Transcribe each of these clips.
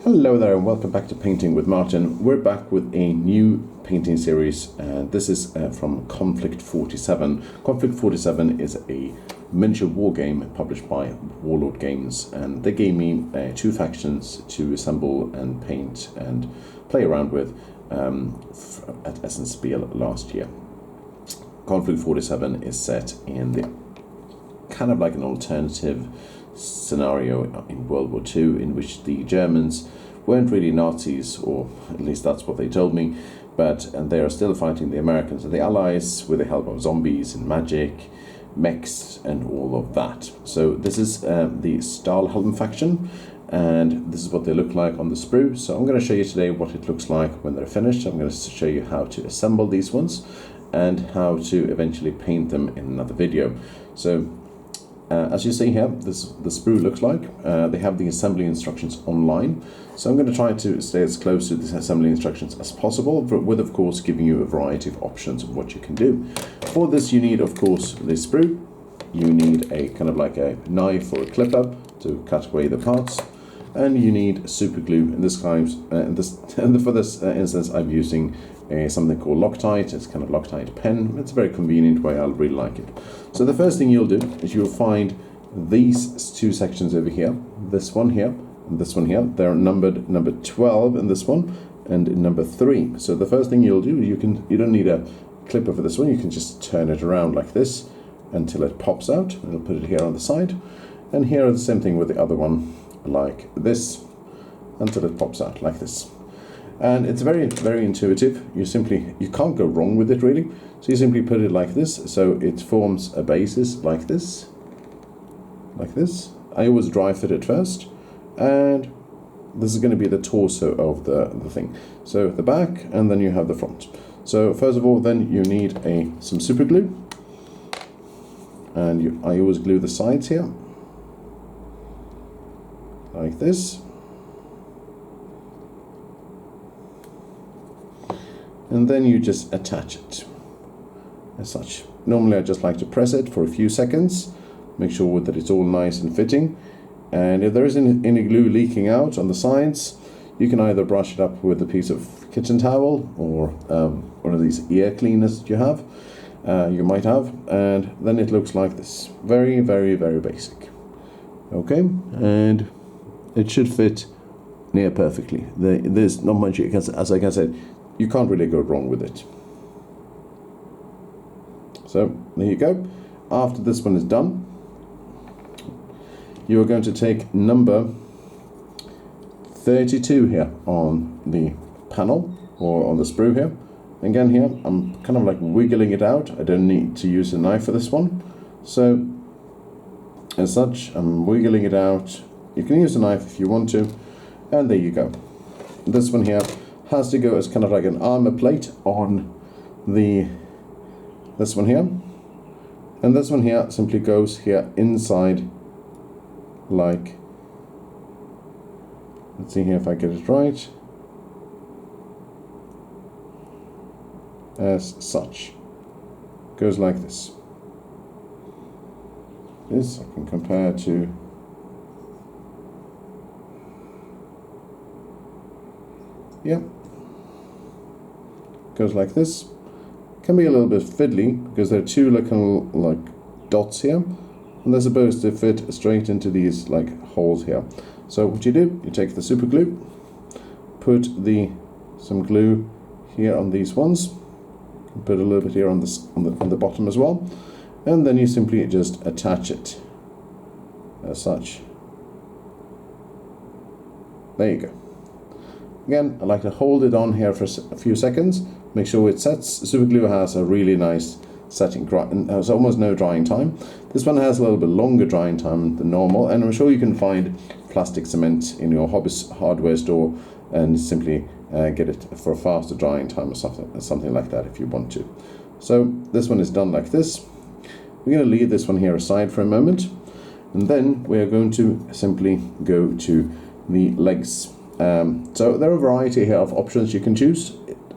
Hello there and welcome back to Painting with Martin. We're back with a new painting series and this is from Konflikt 47. Konflikt 47 is a miniature war game published by Warlord Games, and they gave me two factions to assemble and paint and play around with at SNSPL last year. Konflikt 47 is set in the kind of like an alternative scenario in World War II, in which the Germans weren't really Nazis, or at least that's what they told me, and they are still fighting the Americans and the Allies with the help of zombies and magic, mechs and all of that. So this is the Stahltruppen faction, and this is what they look like on the sprue. So I'm going to show you today what it looks like when they're finished. I'm going to show you how to assemble these ones and how to eventually paint them in another video. So as you see here, the sprue looks like. They have the assembly instructions online. So I'm going to try to stay as close to the assembly instructions as possible, but with, of course, giving you a variety of options of what you can do. For this, you need, of course, the sprue. You need a kind of like a knife or a clipper to cut away the parts. And you need super glue. In this case, for this instance, I'm using something called Loctite. It's kind of Loctite pen. It's a very convenient way. I'll really like it. So the first thing you'll do is you'll find these two sections over here. This one here and this one here. They're numbered number 12 in this one and in number 3. So the first thing you'll do, you don't need a clipper for this one. You can just turn it around like this until it pops out. I'll put it here on the side. And here the same thing with the other one, like this, until it pops out like this. And it's very, very intuitive. You can't go wrong with it really. So you simply put it like this, so it forms a basis like this. Like this. I always dry fit it first, and this is going to be the torso of the thing. So the back, and then you have the front. So first of all, then you need some super glue, and I always glue the sides here, like this. And then you just attach it as such. Normally I just like to press it for a few seconds, make sure that it's all nice and fitting. And if there isn't any glue leaking out on the sides, you can either brush it up with a piece of kitchen towel or one of these ear cleaners that you might have, and then it looks like this. Very, very, very basic. Okay, and it should fit near perfectly. There's not much, as I said, you can't really go wrong with it. So there you go. After this one is done, you are going to take number 32 here on the panel, or on the sprue here. Again here, I'm kind of like wiggling it out. I don't need to use a knife for this one. So as such, I'm wiggling it out. You can use a knife if you want to. And there you go. This one here has to go as kind of like an armor plate on this one here, and this one here simply goes here inside, like, let's see here if I get it right, as such. Goes like this. This I can compare to goes like this. Can be a little bit fiddly because there are two little like dots here, and they're supposed to fit straight into these like holes here. So what you do, you take the super glue, put some glue here on these ones, put a little bit here on the bottom as well, and then you simply just attach it as such. There you go. Again, I like to hold it on here for a few seconds, make sure it sets. Super glue has a really nice setting, there's almost no drying time. This one has a little bit longer drying time than normal, and I'm sure you can find plastic cement in your hobbyist hardware store and simply get it for a faster drying time or something like that if you want to. So this one is done like this. We're going to leave this one here aside for a moment, and then we are going to simply go to the legs. So there are a variety here of options you can choose.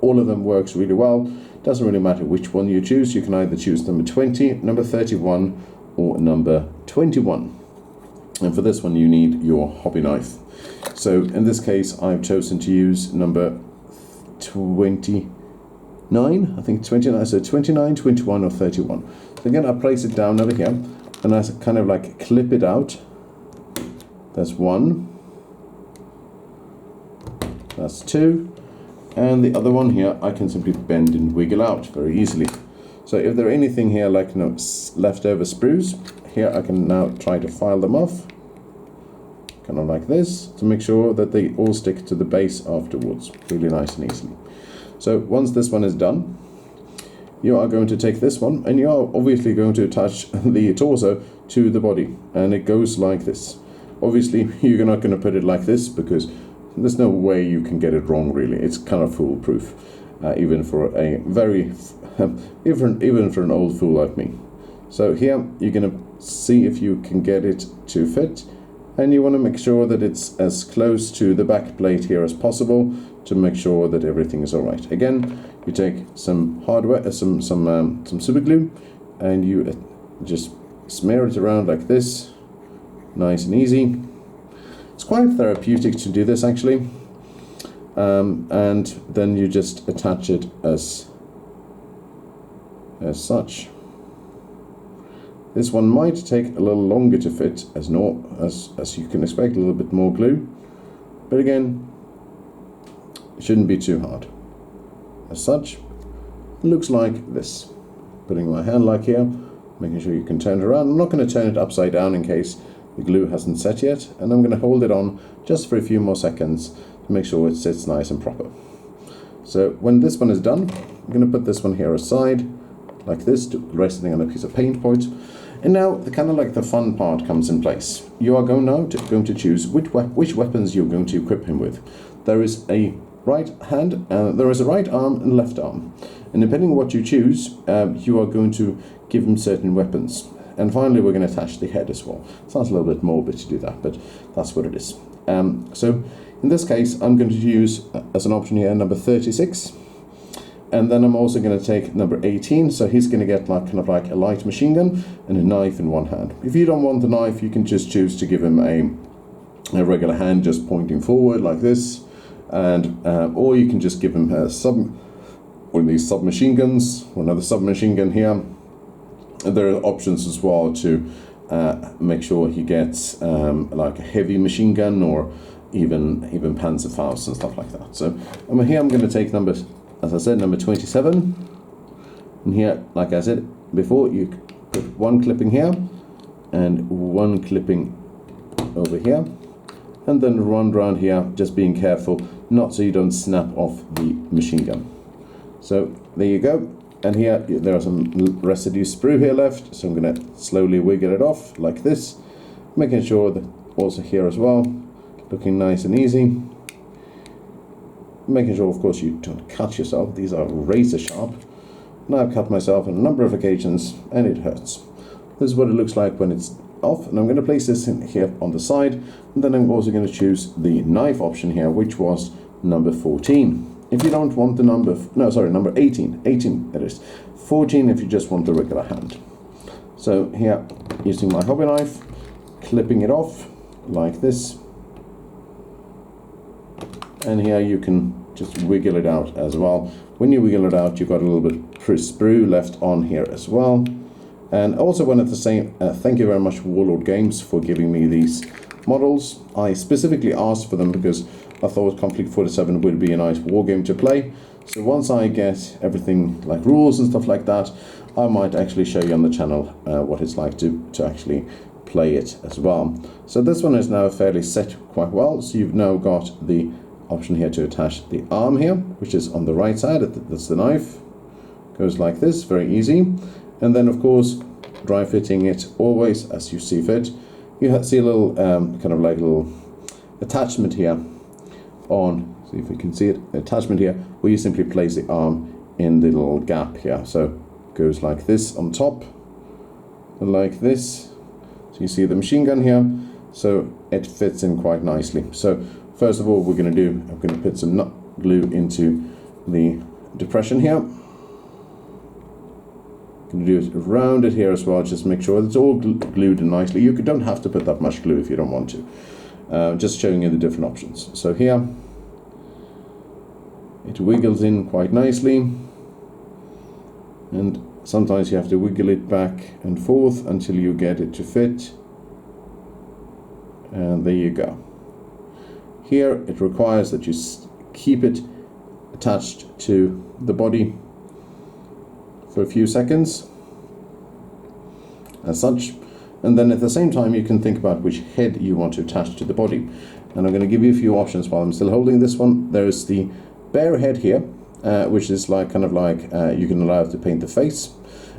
All of them works really well. Doesn't really matter which one you choose. You can either choose number 20, number 31, or number 21. And for this one you need your hobby knife. So in this case I've chosen to use number 29, I think 29, so 29, 21 or 31. So again I place it down over here and I kind of like clip it out. That's one, that's two, and the other one here I can simply bend and wiggle out very easily. So if there are anything here like leftover sprues, here I can now try to file them off, kind of like this, to make sure that they all stick to the base afterwards, really nice and easily. So once this one is done, you are going to take this one and you are obviously going to attach the torso to the body, and it goes like this. Obviously you're not going to put it like this because there's no way you can get it wrong really. It's kind of foolproof, even for a very even for an old fool like me. So here you're going to see if you can get it to fit, and you want to make sure that it's as close to the back plate here as possible to make sure that everything is all right. Again, you take some hardware, some super glue, and you just smear it around like this, nice and easy. It's quite therapeutic to do this actually, and then you just attach it as such. This one might take a little longer to fit as you can expect, a little bit more glue, but again it shouldn't be too hard. As such, it looks like this. Putting my hand like here, making sure you can turn it around. I'm not going to turn it upside down in case the glue hasn't set yet, and I'm going to hold it on just for a few more seconds to make sure it sits nice and proper. So when this one is done, I'm going to put this one here aside like this, resting on a piece of paint point. And now the kind of like the fun part comes in place. You are going to choose which weapons you're going to equip him with. There is a right hand, there is a right arm and left arm, and depending on what you choose, you are going to give him certain weapons. And finally we're going to attach the head as well. Sounds a little bit morbid to do that, but that's what it is. So in this case I'm going to use as an option here number 36, and then I'm also going to take number 18, so he's going to get like kind of like a light machine gun and a knife in one hand. If you don't want the knife, you can just choose to give him a regular hand just pointing forward like this, and or you can just give him one of these submachine guns, or another submachine gun here. And there are options as well to make sure he gets like a heavy machine gun, or even Panzerfaust and stuff like that. So here I'm going to take number 27, and here, like I said before, you put one clipping here and one clipping over here, and then run around here, just being careful not so you don't snap off the machine gun. So there you go. And here there are some residue sprue here left, so I'm going to slowly wiggle it off like this, making sure that also here as well, looking nice and easy. Making sure, of course, you don't cut yourself. These are razor sharp. Now I've cut myself on a number of occasions and it hurts. This is what it looks like when it's off, and I'm going to place this in here on the side, and then I'm also going to choose the knife option here, which was number 14. If you don't want the number 18 it is. 14 if you just want the regular hand. So here, using my hobby knife, clipping it off like this, and here you can just wiggle it out as well. When you wiggle it out, you've got a little bit of sprue left on here as well. And also wanted to say thank you very much, Warlord Games, for giving me these models. I specifically asked for them because I thought Konflikt 47 would be a nice war game to play. So once I get everything like rules and stuff like that, I might actually show you on the channel what it's like to actually play it as well. So this one is now fairly set quite well. So you've now got the option here to attach the arm here, which is on the right side. That's the knife. Goes like this, very easy. And then of course, dry fitting it always as you see fit. You see a little kind of like a little attachment here on, see if you can see it, attachment here, where you simply place the arm in the little gap here. So it goes like this on top, and like this. So you see the machine gun here, so it fits in quite nicely. So first of all, I'm going to put some nut glue into the depression here. Going to do it around it here as well. Just make sure it's all glued in nicely. You don't have to put that much glue if you don't want to. Just showing you the different options. So here, it wiggles in quite nicely, and sometimes you have to wiggle it back and forth until you get it to fit. And there you go. Here it requires that you keep it attached to the body for a few seconds, as such, and then at the same time you can think about which head you want to attach to the body. And I'm going to give you a few options while I'm still holding this one. There's the bare head here, which is like kind of like you can allow it to paint the face,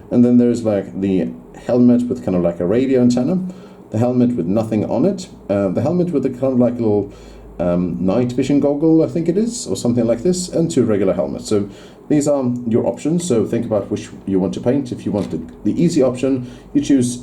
and then there's like the helmet with kind of like a radio antenna, the helmet with nothing on it, the helmet with a kind of like little night vision goggle, I think it is, or something like this, and 2 regular helmets. So these are your options, so think about which you want to paint. If you want the easy option, you choose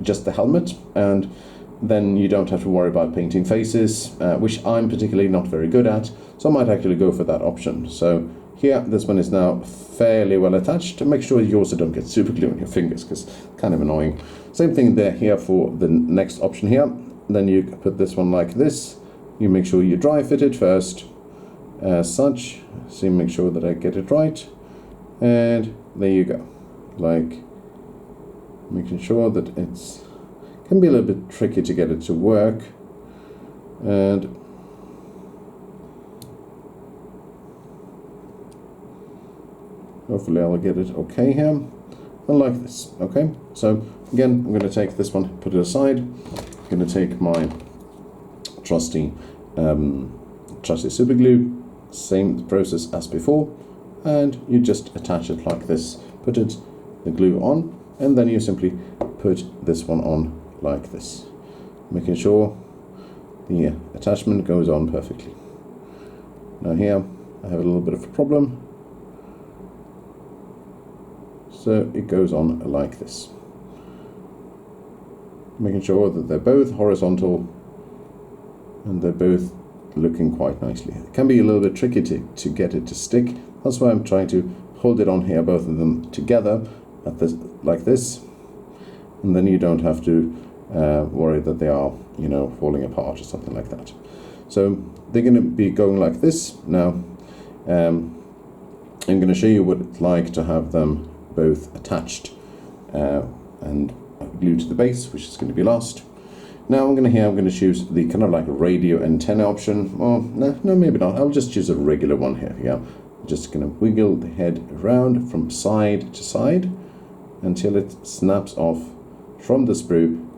just the helmet, and then you don't have to worry about painting faces, which I'm particularly not very good at, so I might actually go for that option. So here, this one is now fairly well attached. Make sure you also don't get super glue on your fingers, because it's kind of annoying. Same thing there here for the next option here. Then you put this one like this. You make sure you dry fit it first, as such. So you make sure that I get it right, and there you go. Like, making sure that it's can be a little bit tricky to get it to work, and hopefully I'll get it okay here, and like this. Okay, so again, I'm going to take this one, put it aside. I'm going to take my trusty super glue, same process as before, and you just attach it like this. Put the glue on, and then you simply put this one on like this, making sure the attachment goes on perfectly. Now here I have a little bit of a problem, so it goes on like this, making sure that they're both horizontal and they're both looking quite nicely. It can be a little bit tricky to get it to stick. That's why I'm trying to hold it on here, both of them together at this, like this, and then you don't have to worry that they are, you know, falling apart or something like that. So they're going to be going like this. Now I'm going to show you what it's like to have them both attached and glued to the base, which is going to be last. Now I'm going to choose the kind of like radio antenna option. Well, no, maybe not. I'll just choose a regular one here. Yeah, just going to wiggle the head around from side to side until it snaps off from the sprue,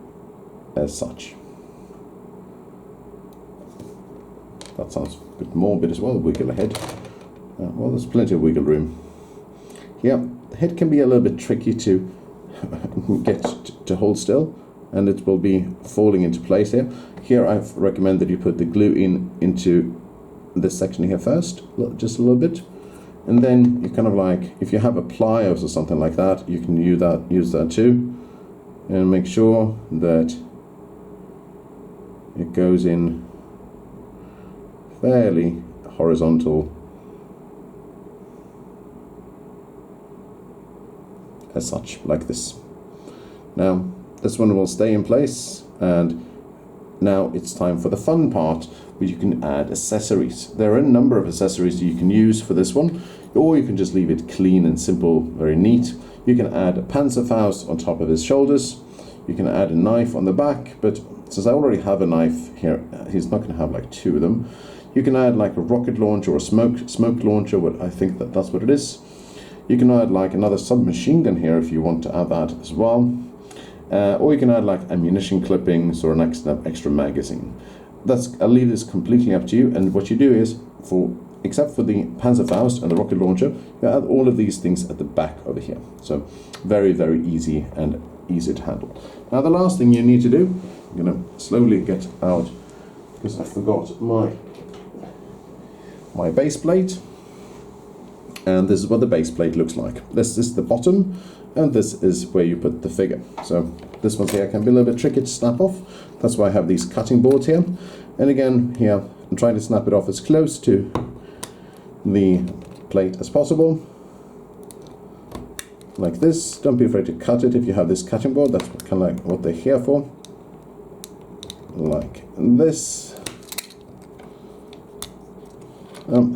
as such. That sounds a bit morbid as well. Wiggle ahead. Well, there's plenty of wiggle room. Yeah, the head can be a little bit tricky to get to hold still, and it will be falling into place here. Here I recommend that you put the glue into this section here first, just a little bit, and then you kind of like, if you have a pliers or something like that, you can use that too, and make sure that it goes in fairly horizontal, as such, like this. Now this one will stay in place, and now it's time for the fun part, where you can add accessories. There are a number of accessories you can use for this one, or you can just leave it clean and simple, very neat. You can add a Panzerfaust on top of his shoulders. You can add a knife on the back, but since I already have a knife here, he's not going to have like two of them. You can add like a rocket launcher or a smoke launcher, but I think that's what it is. You can add like another submachine gun here if you want to add that as well. Or you can add like ammunition clippings or an extra magazine. I'll leave this completely up to you, and what you do is, except for the Panzerfaust and the rocket launcher, you add all of these things at the back over here. So very, very easy and easy to handle. Now the last thing you need to do, I'm going to slowly get out, because I forgot my base plate. And this is what the base plate looks like. This is the bottom, and this is where you put the figure. So this one here can be a little bit tricky to snap off. That's why I have these cutting boards here. And again, here, I'm trying to snap it off as close to the plate as possible. like this. Don't be afraid to cut it if you have this cutting board. That's kind of like what they're here for. Like this.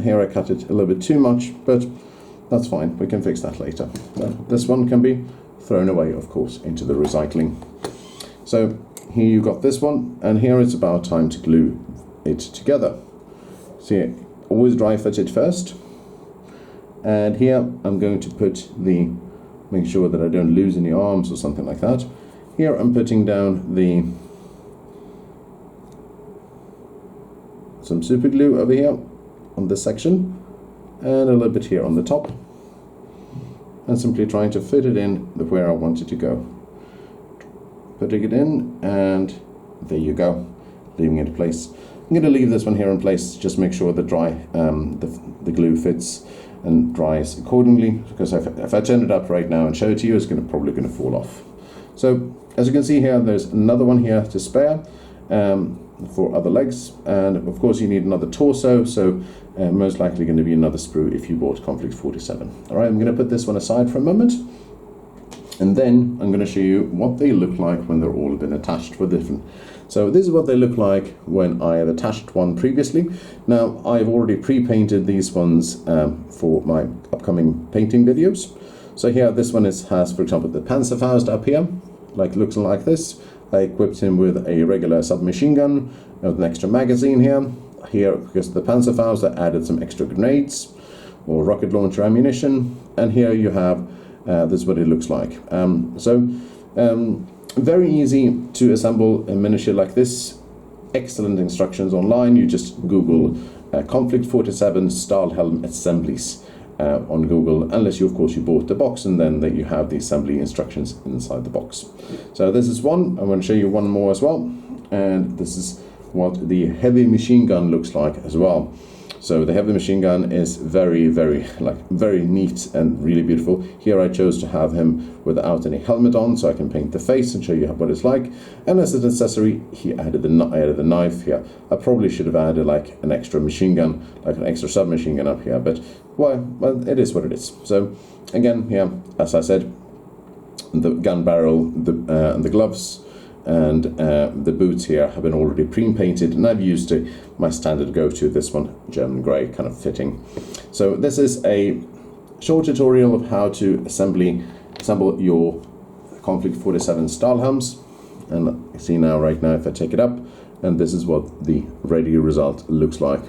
Here I cut it a little bit too much, but that's fine. We can fix that later. This one can be thrown away, of course, into the recycling. So here you got this one, and here it's about time to glue it together. So always dry fit it first. And here I'm going to put make sure that I don't lose any arms or something like that. Here I'm putting down some super glue over here on this section, and a little bit here on the top, and simply trying to fit it in where I want it to go. Putting it in, and there you go, leaving it in place. I'm going to leave this one here in place, just make sure the the glue fits and dries accordingly, because if I turn it up right now and show it to you, it's probably going to fall off. So as you can see here, there's another one here to spare for other legs, and of course you need another torso, so most likely going to be another sprue if you bought Konflikt 47. Alright, I'm going to put this one aside for a moment, and then I'm going to show you what they look like when they're all been attached for different. So this is what they look like when I have attached one previously. Now I've already pre-painted these ones for my upcoming painting videos. So here this one has, for example, the Panzerfaust up here, looks like this. I equipped him with a regular submachine gun with an extra magazine here. Here, because of the Panzerfaust, I added some extra grenades or rocket launcher ammunition. And here you have, this is what it looks like. Very easy to assemble a miniature like this. Excellent instructions online. You just Google Konflikt 47 Stahlhelm assemblies on Google, unless you, of course, you bought the box, and then you have the assembly instructions inside the box. So this is one. I'm going to show you one more as well, and this is what the heavy machine gun looks like as well. So the heavy machine gun is very neat and really beautiful. Here I chose to have him without any helmet on, so I can paint the face and show you what it's like. And as an accessory, I added the knife here. I probably should have added an extra machine gun, an extra submachine gun up here, but well, it is what it is. So again, here, as I said, the gun barrel, and the gloves, and the boots here have been already pre-painted, and I've used my standard go-to, this one, German grey, kind of fitting. So this is a short tutorial of how to assemble your Konflikt 47 Stahlhelms. And you see right now if I take it up, and this is what the ready result looks like,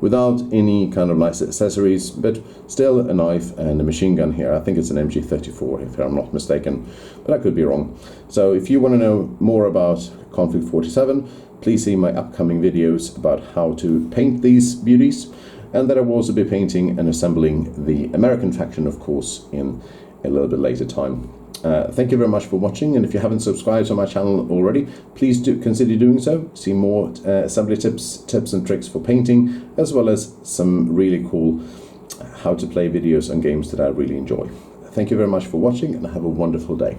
without any kind of nice accessories, but still a knife and a machine gun here. I think it's an MG34 if I'm not mistaken, but I could be wrong. So if you want to know more about Konflikt 47, please see my upcoming videos about how to paint these beauties, and that I will also be painting and assembling the American faction, of course, in a little bit later time. Thank you very much for watching, and if you haven't subscribed to my channel already, please do consider doing so. See more assembly tips and tricks for painting, as well as some really cool how to play videos and games that I really enjoy. Thank you very much for watching, and have a wonderful day.